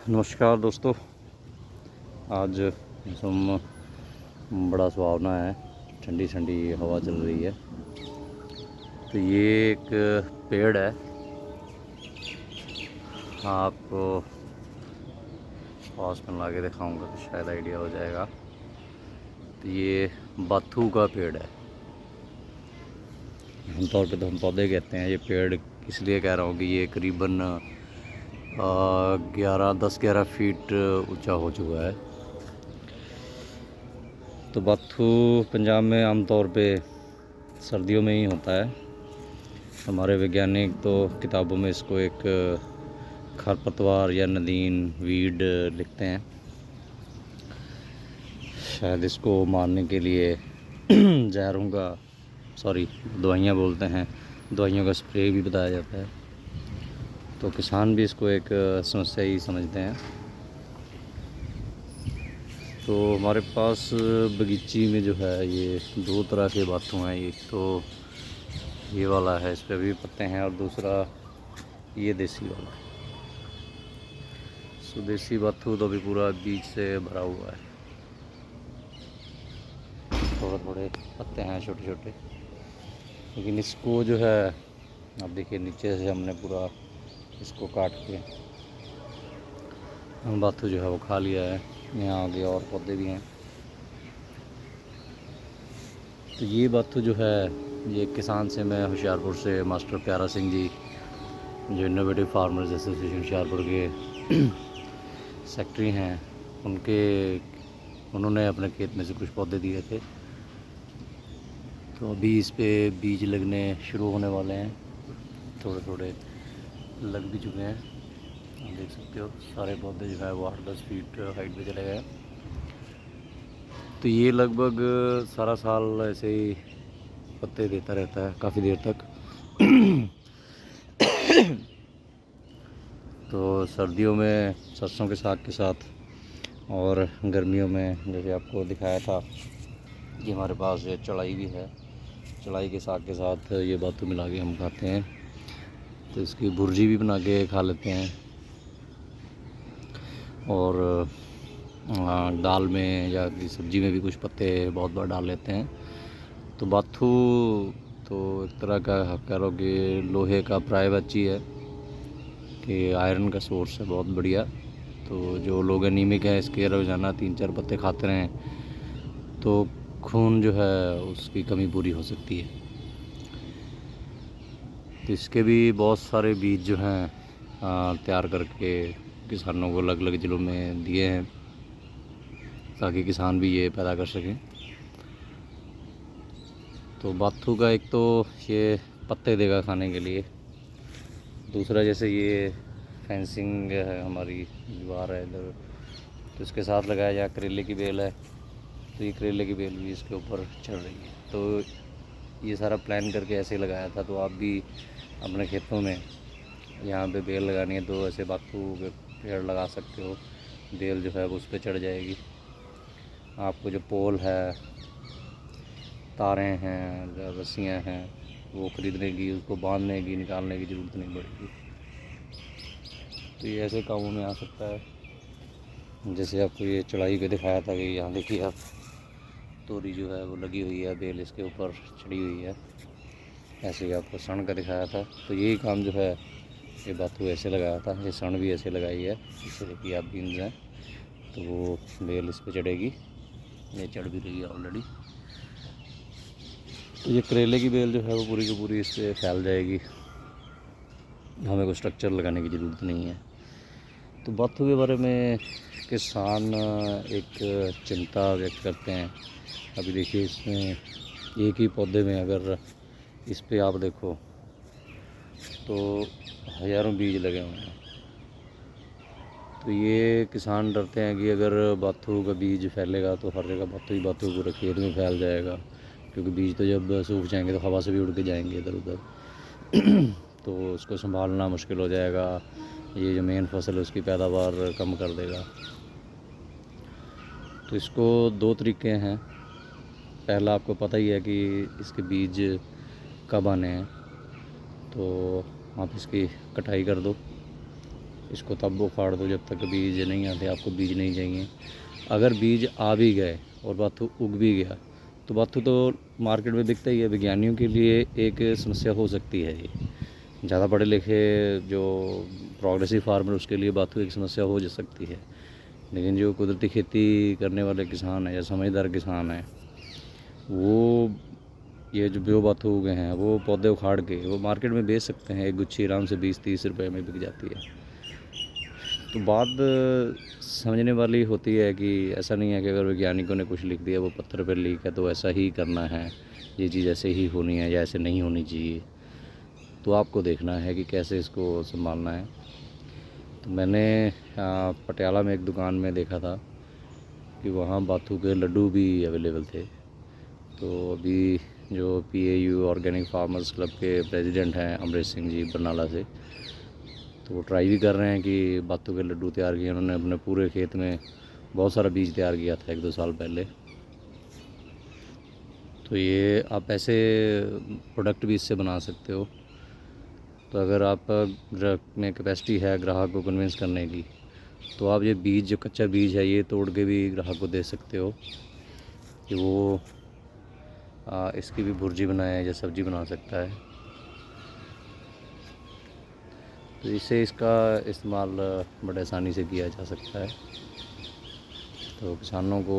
नमस्कार दोस्तों। आज मौसम बड़ा सुहावना है, ठंडी ठंडी हवा चल रही है। तो ये एक पेड़ है, आपको पास में ला के दिखाऊंगा तो शायद आइडिया हो जाएगा। तो ये बाथू का पेड़ है। आमतौर पे तो हम पौधे कहते हैं, ये पेड़ इसलिए कह रहा हूँ कि ये करीबन 10-11 फीट ऊंचा हो चुका है। तो बाथू पंजाब में आमतौर पे सर्दियों में ही होता है। हमारे वैज्ञानिक तो किताबों में इसको एक खरपतवार या नदीन वीड लिखते हैं। शायद इसको मारने के लिए जहरों का दवाइयाँ बोलते हैं, दवाइयों का स्प्रे भी बताया जाता है। तो किसान भी इसको एक समस्या ही समझते हैं। तो हमारे पास बगीची में जो है ये 2 तरह के बाथू हैं। एक तो ये वाला है, इस पर भी पत्ते हैं, और दूसरा ये देसी वाला। स्वदेशी बाथू तो अभी पूरा बीज से भरा हुआ है, थोड़े थोड़े पत्ते हैं छोटे छोटे। लेकिन इसको जो है आप देखिए, नीचे से हमने पूरा इसको काट के हम बाथू जो है वो खा लिया है। यहाँ आगे और पौधे भी हैं। तो ये बाथू जो है ये किसान से मैं होशियारपुर से मास्टर प्यारा सिंह जी, जो इनोवेटिव फार्मर्स एसोसिएशन होशियारपुर के सेक्रेटरी हैं, उन्होंने अपने खेत में से कुछ पौधे दिए थे। तो अभी इस पे बीज लगने शुरू होने वाले हैं, थोड़े थोड़े लग भी चुके हैं। आप देख सकते हो सारे पौधे जो है वो 8-10 फीट हाइट पे चले गए। तो ये लगभग सारा साल ऐसे ही पत्ते देता रहता है काफ़ी देर तक। तो सर्दियों में सरसों के साग के साथ, और गर्मियों में जैसे आपको दिखाया था कि हमारे पास ये चढ़ाई भी है, चढ़ाई के साग के साथ ये बातू मिला के हम खाते हैं। तो इसकी भुर्जी भी बना के खा लेते हैं, और दाल में या सब्ज़ी में भी कुछ पत्ते बहुत बार डाल लेते हैं। तो बाथू तो एक तरह का कह लो कि लोहे का प्रायवच्ची है, कि आयरन का सोर्स है बहुत बढ़िया। तो जो लोग एनीमिक हैं, इसके रोज़ाना 3-4 पत्ते खाते रहें तो खून जो है उसकी कमी पूरी हो सकती है। तो इसके भी बहुत सारे बीज जो हैं तैयार करके किसानों को अलग अलग ज़िलों में दिए हैं, ताकि किसान भी ये पैदा कर सकें। तो बाथू का एक तो ये पत्ते देगा खाने के लिए, दूसरा जैसे ये फेंसिंग है, हमारी दीवार है इधर, तो इसके साथ लगाया जाए करेले की बेल है। तो ये करेले की बेल भी इसके ऊपर चढ़ रही है। तो ये सारा प्लान करके ऐसे लगाया था। तो आप भी अपने खेतों में यहाँ पे बेल लगानी है तो ऐसे बाथू के पेड़ लगा सकते हो। बेल जो है वो उस पर चढ़ जाएगी। आपको जो पोल है, तारें हैं, रस्सियाँ हैं, वो ख़रीदने की, उसको बांधने की, निकालने की ज़रूरत नहीं पड़ेगी। तो ये ऐसे कामों में आ सकता है। जैसे आपको ये चढ़ाई पे दिखाया था कि यहाँ देखिए आप, तोरी जो है वो लगी हुई है, बेल इसके ऊपर चढ़ी हुई है। ऐसे ही आपको सण का दिखाया था। तो यही काम जो है ये बाथू ऐसे लगाया था, ये सण भी ऐसे लगाई है। इसे देखिए आप बीन्स हैं, तो वो बेल इस पर चढ़ेगी, ये चढ़ भी रही है ऑलरेडी। तो ये करेले की बेल जो है वो पूरी की पूरी इस पर फैल जाएगी, हमें कोई स्ट्रक्चर लगाने की ज़रूरत नहीं है। तो बाथू के बारे में किसान एक चिंता व्यक्त करते हैं। अभी देखिए इसमें एक ही पौधे में अगर इस पे आप देखो तो हज़ारों बीज लगे हुए हैं। तो ये किसान डरते हैं कि अगर बाथू का बीज फैलेगा तो हर जगह बाथू ही बाथू पूरे खेत में फैल जाएगा, क्योंकि बीज तो जब सूख जाएंगे तो हवा से भी उड़ के जाएंगे इधर उधर। तो उसको संभालना मुश्किल हो जाएगा, ये जो मेन फसल है उसकी पैदावार कम कर देगा। तो इसको 2 तरीके हैं। पहला आपको पता ही है कि इसके बीज कब आने हैं। तो आप इसकी कटाई कर दो, इसको तब उखाड़ दो जब तक बीज नहीं आते, आपको बीज नहीं चाहिए। अगर बीज आ भी गए और बाथू उग भी गया तो बाथू तो मार्केट में बिकता ही है। विज्ञानियों के लिए एक समस्या हो सकती है ये, ज़्यादा पढ़े लिखे जो प्रोग्रेसिव फार्मर उसके लिए बाथू एक समस्या हो जा सकती है। लेकिन जो कुदरती खेती करने वाले किसान हैं या समझदार किसान हैं, वो ये जो बेव बाथू उगे हैं वो पौधे उखाड़ के वो मार्केट में बेच सकते हैं। एक गुच्छी आराम से 20-30 रुपए में बिक जाती है। तो बात समझने वाली होती है कि ऐसा नहीं है कि अगर वैज्ञानिकों ने कुछ लिख दिया वो पत्थर पर लिख है तो ऐसा ही करना है, ये चीज़ ऐसे ही होनी है या ऐसे नहीं होनी चाहिए। तो आपको देखना है कि कैसे इसको संभालना है। तो मैंने पटियाला में एक दुकान में देखा था कि वहाँ बाथू के लड्डू भी अवेलेबल थे। तो अभी जो PAU ऑर्गेनिक फार्मर्स क्लब के प्रेसिडेंट हैं अमरीश सिंह जी बरनाला से, तो वो ट्राई भी कर रहे हैं कि बाथू के लड्डू तैयार किए। उन्होंने अपने पूरे खेत में बहुत सारा बीज तैयार किया था 1-2 साल पहले। तो ये आप ऐसे प्रोडक्ट भी इससे बना सकते हो। तो अगर आप ग्राहक में कैपेसिटी है ग्राहक को कन्विंस करने की, तो आप ये बीज जो कच्चा बीज है ये तोड़ के भी ग्राहक को दे सकते हो कि वो इसकी भी भुर्जी बनाए या सब्ज़ी बना सकता है। तो इससे इसका इस्तेमाल बड़े आसानी से किया जा सकता है। तो किसानों को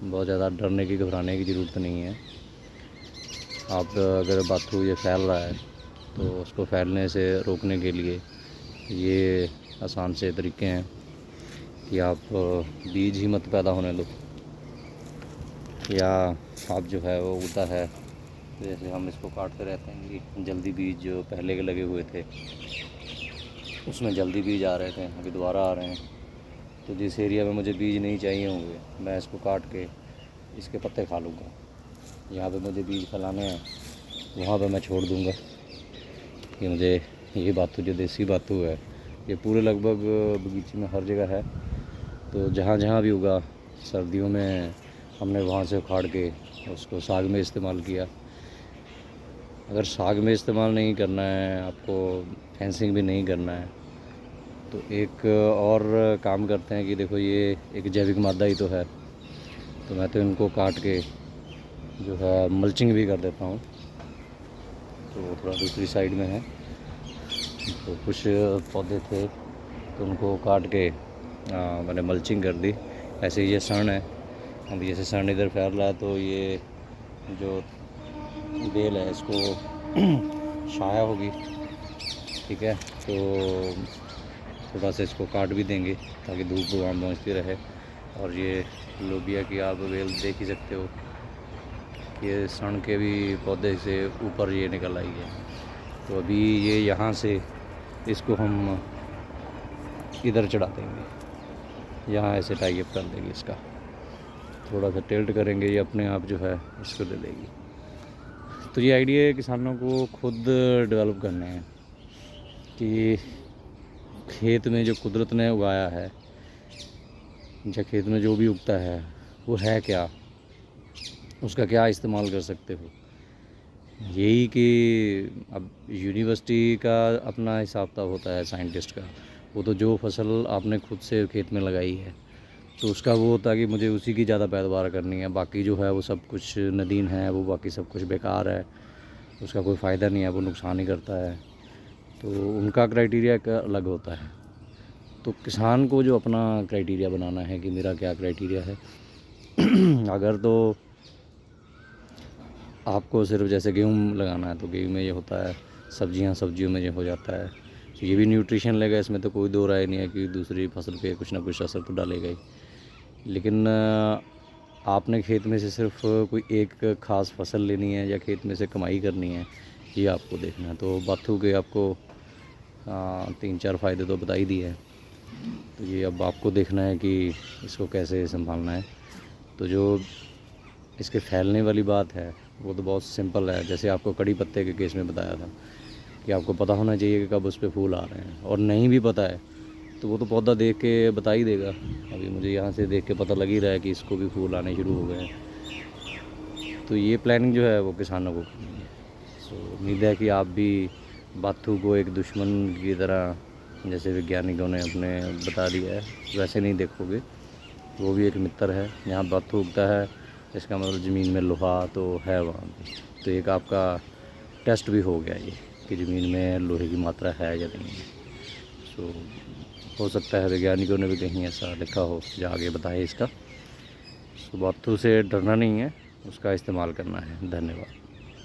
बहुत ज़्यादा डरने की घबराने की ज़रूरत नहीं है। आप अगर बाथू ये फैल रहा है तो उसको फैलने से रोकने के लिए ये आसान से तरीके हैं कि आप बीज ही मत पैदा होने दो, या आप जो है वो उगता है जैसे हम इसको काटते रहते हैं कि जल्दी बीज जो पहले के लगे हुए थे उसमें जल्दी बीज आ रहे थे, अभी दोबारा आ रहे हैं। तो जिस एरिया में मुझे बीज नहीं चाहिए होंगे मैं इसको काट के इसके पत्ते खा लूँगा। यहाँ पे मुझे बीज फैलाने हैं वहाँ पे मैं छोड़ दूँगा कि मुझे ये बाथू जो देसी बाथू है ये पूरे लगभग बगीचे में हर जगह है। तो जहाँ जहाँ भी उगा सर्दियों में हमने वहाँ से उखाड़ के उसको साग में इस्तेमाल किया। अगर साग में इस्तेमाल नहीं करना है, आपको फेंसिंग भी नहीं करना है, तो एक और काम करते हैं कि देखो ये एक जैविक मादा ही तो है। तो मैं तो इनको काट के जो है मल्चिंग भी कर देता हूँ। तो थोड़ा दूसरी साइड में है तो कुछ पौधे थे तो उनको काट के मैंने मल्चिंग कर दी। ऐसे ये सण है, अब जैसे सण इधर फैल रहा है तो ये जो बेल है इसको छाया होगी, ठीक है। तो थोड़ा सा इसको काट भी देंगे ताकि धूप वहाँ पहुँचती रहे। और ये लोबिया की आप बेल देख ही सकते हो, ये सण के भी पौधे से ऊपर ये निकल आई है। तो अभी ये यहाँ से इसको हम इधर चढ़ा देंगे, यहाँ ऐसे टाई अप कर देंगे। इसका थोड़ा सा टिल्ट करेंगे, ये अपने आप जो है इसको ले लेगी। तो ये आइडिया किसानों को खुद डेवलप करने हैं कि खेत में जो कुदरत ने उगाया है या खेत में जो भी उगता है वो है क्या, उसका क्या इस्तेमाल कर सकते हो। यही कि अब यूनिवर्सिटी का अपना हिसाब किताब होता है साइंटिस्ट का, वो तो जो फसल आपने खुद से खेत में लगाई है तो उसका वो होता है कि मुझे उसी की ज़्यादा पैदावार करनी है, बाकी जो है वो सब कुछ नदीन है, वो बाकी सब कुछ बेकार है, उसका कोई फ़ायदा नहीं है, वो नुकसान ही करता है। तो उनका क्राइटेरिया का अलग होता है। तो किसान को जो अपना क्राइटेरिया बनाना है कि मेरा क्या क्राइटेरिया है। अगर तो आपको सिर्फ जैसे गेहूँ लगाना है तो गेहूँ में ये होता है, सब्जियों में ये हो जाता है। तो ये भी न्यूट्रिशन लेगा, इसमें तो कोई दो राय नहीं है कि दूसरी फसल पे कुछ ना कुछ असर तो डालेगा ही। लेकिन आपने खेत में से सिर्फ कोई एक ख़ास फसल लेनी है या खेत में से कमाई करनी है, ये आपको देखना है। तो बाथू के आपको 3-4 फ़ायदे तो बता ही दिए हैं। तो ये अब आपको देखना है कि इसको कैसे संभालना है। तो जो इसके फैलने वाली बात है वो तो बहुत सिंपल है। जैसे आपको कड़ी पत्ते के केस में बताया था कि आपको पता होना चाहिए कि कब उस पर फूल आ रहे हैं, और नहीं भी पता है तो वो तो पौधा देख के बता ही देगा। अभी मुझे यहाँ से देख के पता लग ही रहा है कि इसको भी फूल आने शुरू हो गए हैं। तो ये प्लानिंग जो है वो किसानों को करनी है। सो उम्मीद है कि आप भी बाथू को एक दुश्मन की तरह जैसे वैज्ञानिकों ने अपने बता दिया है वैसे नहीं देखोगे। वो भी एक मित्र है। यहाँ बत्थू उगता है, इसका मतलब ज़मीन में लोहा तो है वहाँ पे। तो एक आपका टेस्ट भी हो गया ये कि ज़मीन में लोहे की मात्रा है या नहीं है। तो हो सकता है वैज्ञानिकों ने भी कहीं ऐसा लिखा हो जो आगे बताए इसका। तो बत्थू से डरना नहीं है, उसका इस्तेमाल करना है। धन्यवाद।